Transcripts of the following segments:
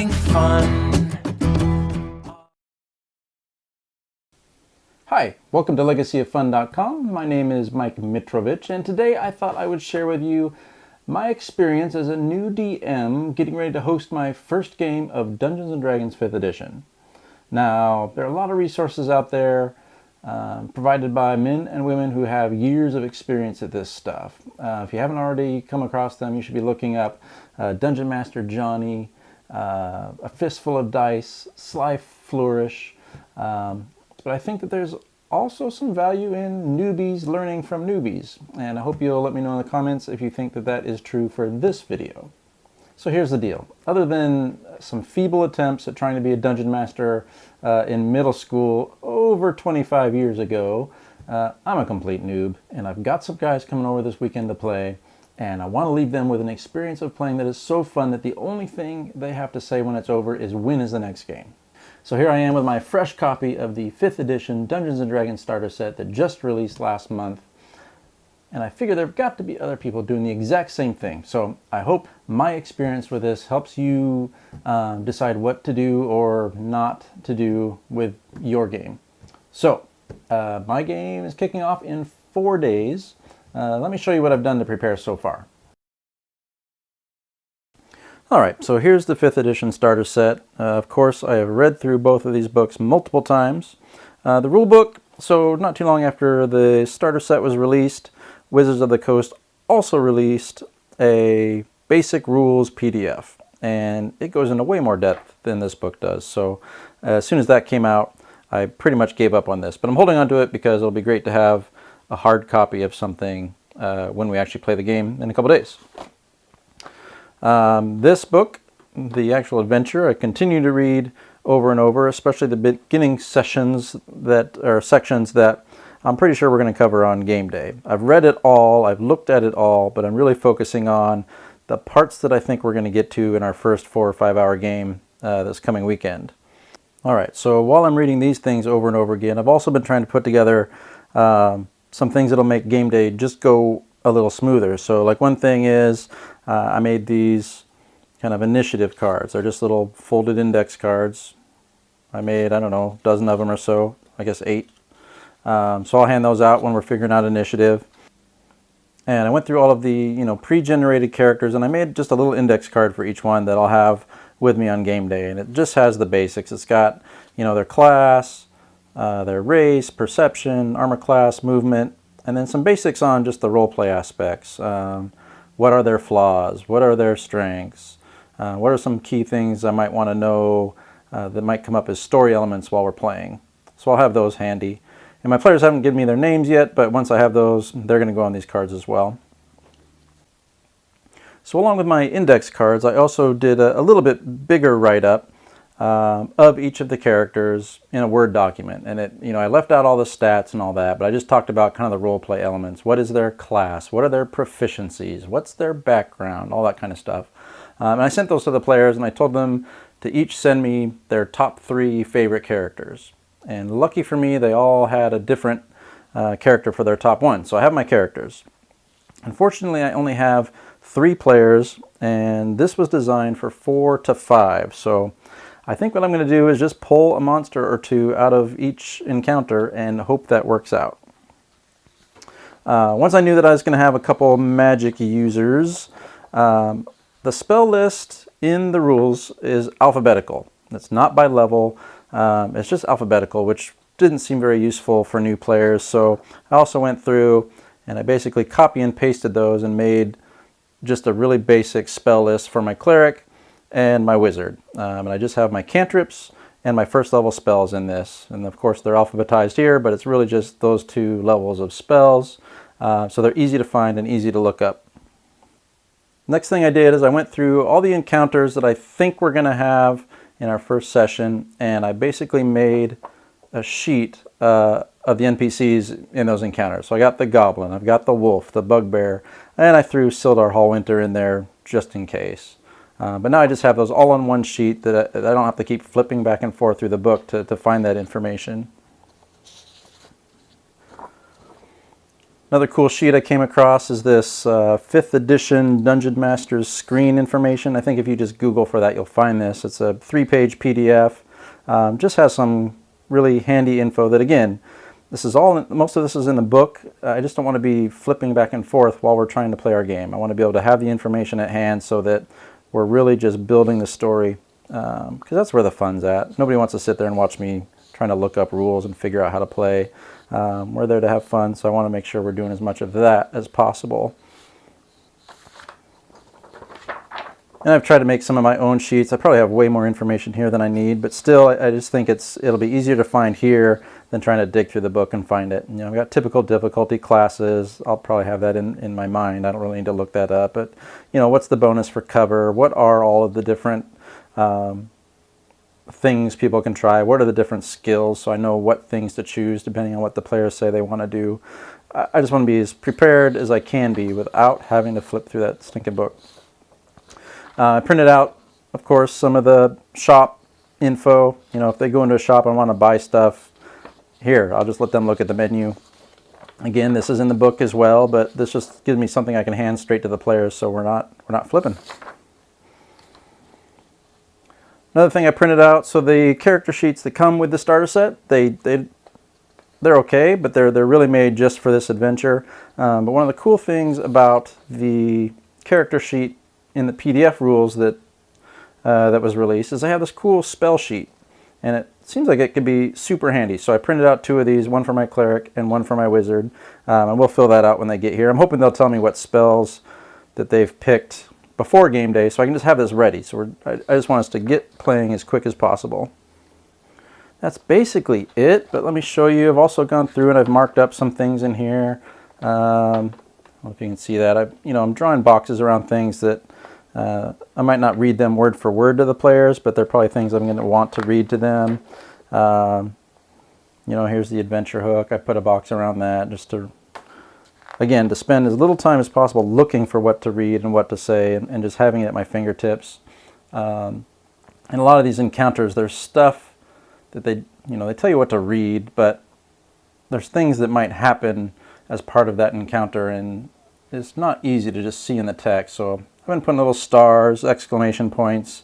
having fun. Hi, welcome to LegacyOfFun.com. My name is Mike Mitrovich, and today I thought I would share with you my experience as a new DM getting ready to host my first game of Dungeons & Dragons 5th Edition. Now, there are a lot of resources out there provided by men and women who have years of experience at this stuff. If you haven't already come across them, you should be looking up Dungeon Master Johnny, A Fistful of Dice, Sly Flourish, but I think that there's also some value in newbies learning from newbies, and I hope you'll let me know in the comments if you think that that is true for this video. So here's the deal. Other than some feeble attempts at trying to be a dungeon master in middle school over 25 years ago, I'm a complete noob, and I've got some guys coming over this weekend to play, and I want to leave them with an experience of playing that is so fun that the only thing they have to say when it's over is when is the next game. So here I am with my fresh copy of the 5th edition Dungeons & Dragons starter set that just released last month. And I figure there have got to be other people doing the exact same thing. So I hope my experience with this helps you decide what to do or not to do with your game. So my game is kicking off in 4 days. Let me show you what I've done to prepare so far. Alright, so here's the 5th edition starter set. Of course, I have read through both of these books multiple times. The rule book, so not too long after the starter set was released, Wizards of the Coast also released a basic rules PDF, and it goes into way more depth than this book does. So as soon as that came out, I pretty much gave up on this, but I'm holding on to it because it'll be great to have a hard copy of something when we actually play the game in a couple days. This book, the actual adventure, I continue to read over and over, especially the beginning sections that I'm pretty sure we're going to cover on game day. I've read it all, I've looked at it all, but I'm really focusing on the parts that I think we're going to get to in our first 4 or 5 hour game this coming weekend. Alright, so while I'm reading these things over and over again, I've also been trying to put together some things that'll make game day just go a little smoother. So like one thing is I made these kind of initiative cards. They're just little folded index cards. I made, I don't know, a dozen of them or so, I guess 8. So I'll hand those out when we're figuring out initiative. And I went through all of the pre-generated characters, and I made just a little index card for each one that I'll have with me on game day. And it just has the basics. It's got their class, their race, perception, armor class, movement, and then some basics on just the roleplay aspects. What are their flaws? What are their strengths? What are some key things I might want to know that might come up as story elements while we're playing? So I'll have those handy. And my players haven't given me their names yet, but once I have those, they're going to go on these cards as well. So along with my index cards, I also did a little bit bigger write-up of each of the characters in a Word document. And I left out all the stats and all that, but I just talked about kind of the role play elements. What is their class? What are their proficiencies? What's their background? All that kind of stuff. And I sent those to the players, and I told them to each send me their top 3 favorite characters. And lucky for me, they all had a different character for their top 1. So I have my characters. Unfortunately, I only have 3 players, and this was designed for 4 to 5. So I think what I'm going to do is just pull a monster or 2 out of each encounter and hope that works out. Once I knew that I was going to have a couple magic users, the spell list in the rules is alphabetical. It's not by level, it's just alphabetical, which didn't seem very useful for new players. So I also went through and I basically copy and pasted those and made just a really basic spell list for my cleric and my wizard. And I just have my cantrips and my first level spells in this. And of course they're alphabetized here, but it's really just those 2 levels of spells. So they're easy to find and easy to look up. Next thing I did is I went through all the encounters that I think we're going to have in our first session, and I basically made a sheet of the NPCs in those encounters. So I got the goblin, I've got the wolf, the bugbear, and I threw Sildar Hallwinter in there just in case. But now I just have those all on one sheet that I don't have to keep flipping back and forth through the book to find that information. Another cool sheet I came across is this 5th edition Dungeon Master's screen information. I think if you just Google for that, you'll find this. It's a 3-page PDF. Just has some really handy info that, again, this is all, most of this is in the book. I just don't want to be flipping back and forth while we're trying to play our game. I want to be able to have the information at hand so that we're really just building the story, because that's where the fun's at. Nobody wants to sit there and watch me trying to look up rules and figure out how to play. We're there to have fun, so I want to make sure we're doing as much of that as possible. And I've tried to make some of my own sheets. I probably have way more information here than I need, but still, I just think it'll be easier to find here than trying to dig through the book and find it. You know, I've got typical difficulty classes. I'll probably have that in my mind. I don't really need to look that up. But, you know, what's the bonus for cover? What are all of the different things people can try? What are the different skills, so I know what things to choose depending on what the players say they want to do. I just want to be as prepared as I can be without having to flip through that stinking book. I printed out, of course, some of the shop info. You know, if they go into a shop and want to buy stuff, here, I'll just let them look at the menu. Again, this is in the book as well, but this just gives me something I can hand straight to the players, so we're not flipping. Another thing I printed out, so the character sheets that come with the starter set, they're okay, but they're really made just for this adventure. But one of the cool things about the character sheet in the PDF rules that was released is I have this cool spell sheet, and it seems like it could be super handy. So I printed out 2 of these, one for my cleric and one for my wizard, and we'll fill that out when they get here. I'm hoping they'll tell me what spells that they've picked before game day, so I can just have this ready. So I just want us to get playing as quick as possible. That's basically it, but let me show you. I've also gone through and I've marked up some things in here. I don't know if you can see that. I'm drawing boxes around things that I might not read them word for word to the players, but they're probably things I'm going to want to read to them. Here's the adventure hook. I put a box around that just to, again, to spend as little time as possible looking for what to read and what to say, and just having it at my fingertips. And a lot of these encounters, there's stuff that they tell you what to read, but there's things that might happen as part of that encounter, and it's not easy to just see in the text. So I've been putting little stars, exclamation points,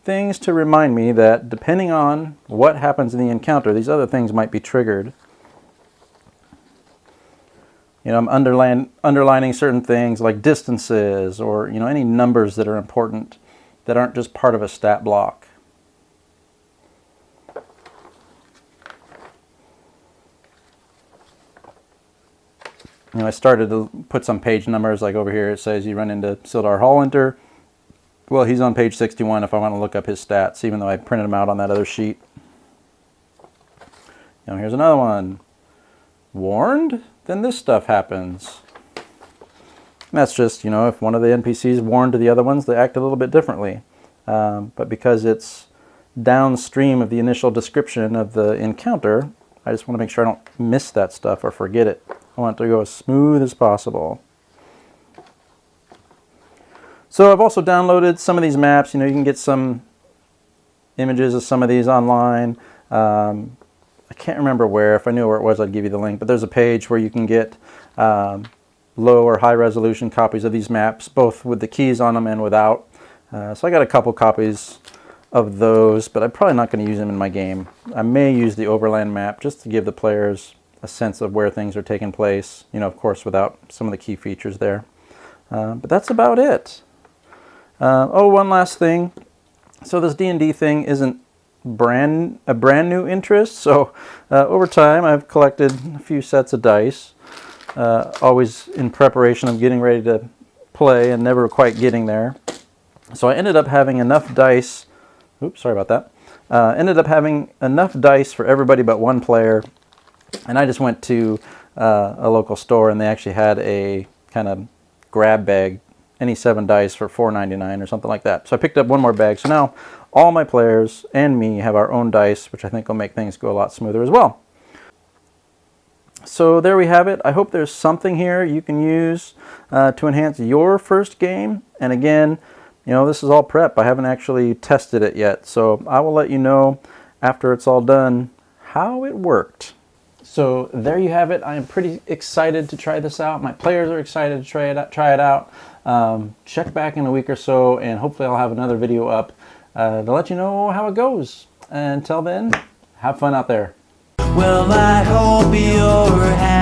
things to remind me that depending on what happens in the encounter, these other things might be triggered. You know, I'm underlining certain things like distances or, any numbers that are important that aren't just part of a stat block. I started to put some page numbers, like over here it says you run into Sildar Hallwinter. Well, he's on page 61 if I want to look up his stats, even though I printed them out on that other sheet. Here's another one. Warned? Then this stuff happens. And that's just, if one of the NPCs warned to the other ones, they act a little bit differently. But because it's downstream of the initial description of the encounter, I just want to make sure I don't miss that stuff or forget it. I want it to go as smooth as possible. So I've also downloaded some of these maps. You can get some images of some of these online. I can't remember where. If I knew where it was, I'd give you the link. But there's a page where you can get low or high resolution copies of these maps, both with the keys on them and without. So I got a couple copies of those, but I'm probably not going to use them in my game. I may use the overland map just to give the players a sense of where things are taking place, of course, without some of the key features there. But that's about it. One last thing. So this D&D thing isn't a brand new interest. So over time, I've collected a few sets of dice, always in preparation of getting ready to play and never quite getting there. So I ended up having enough dice. Oops, sorry about that. Ended up having enough dice for everybody but one player. And I just went to a local store, and they actually had a kind of grab bag, any 7 dice for $4.99 or something like that. So I picked up one more bag. So now all my players and me have our own dice, which I think will make things go a lot smoother as well. So there we have it. I hope there's something here you can use to enhance your first game. And again, this is all prep. I haven't actually tested it yet. So I will let you know after it's all done how it worked. So there you have it. I am pretty excited to try this out. My players are excited to try it out. Check back in a week or so, and hopefully I'll have another video up to let you know how it goes. Until then, have fun out there. Well, I hope you're happy.